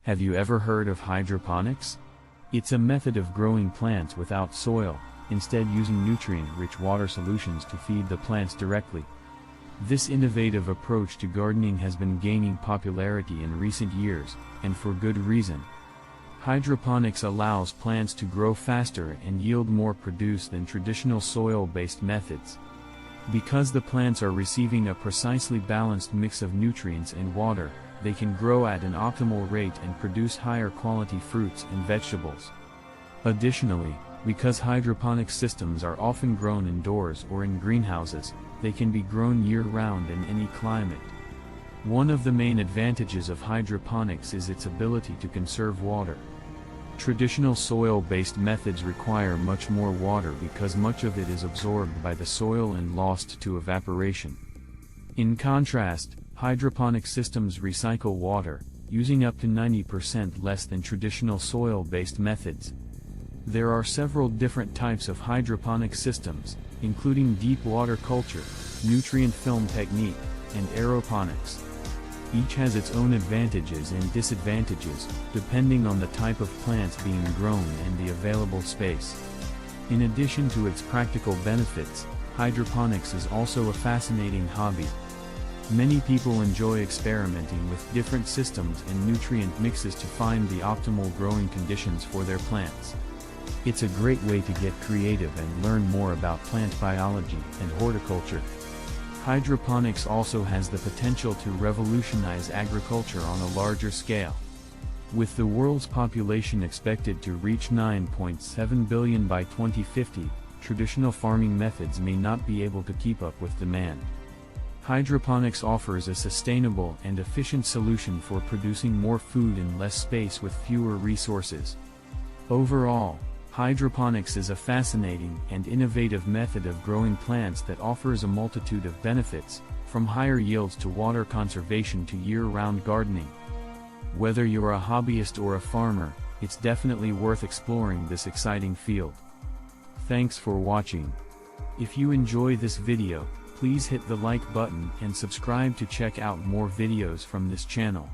Have you ever heard of hydroponics? It's a method of growing plants without soil, instead using nutrient-rich water solutions to feed the plants directly. This innovative approach to gardening has been gaining popularity in recent years, and for good reason. Hydroponics allows plants to grow faster and yield more produce than traditional soil-based methods. Because the plants are receiving a precisely balanced mix of nutrients and water, they can grow at an optimal rate and produce higher quality fruits and vegetables. Additionally, because hydroponic systems are often grown indoors or in greenhouses, they can be grown year-round in any climate. One of the main advantages of hydroponics is its ability to conserve water. Traditional soil-based methods require much more water because much of it is absorbed by the soil and lost to evaporation. In contrast, hydroponic systems recycle water, using up to 90% less than traditional soil-based methods. There are several different types of hydroponic systems, including deep water culture, nutrient film technique, and aeroponics. Each has its own advantages and disadvantages, depending on the type of plants being grown and the available space. In addition to its practical benefits, hydroponics is also a fascinating hobby. Many people enjoy experimenting with different systems and nutrient mixes to find the optimal growing conditions for their plants. It's a great way to get creative and learn more about plant biology and horticulture. Hydroponics also has the potential to revolutionize agriculture on a larger scale. With the world's population expected to reach 9.7 billion by 2050, traditional farming methods may not be able to keep up with demand. Hydroponics offers a sustainable and efficient solution for producing more food in less space with fewer resources. Overall, hydroponics is a fascinating and innovative method of growing plants that offers a multitude of benefits, from higher yields to water conservation to year-round gardening. Whether you're a hobbyist or a farmer, it's definitely worth exploring this exciting field. Thanks for watching. If you enjoy this video, please hit the like button and subscribe to check out more videos from this channel.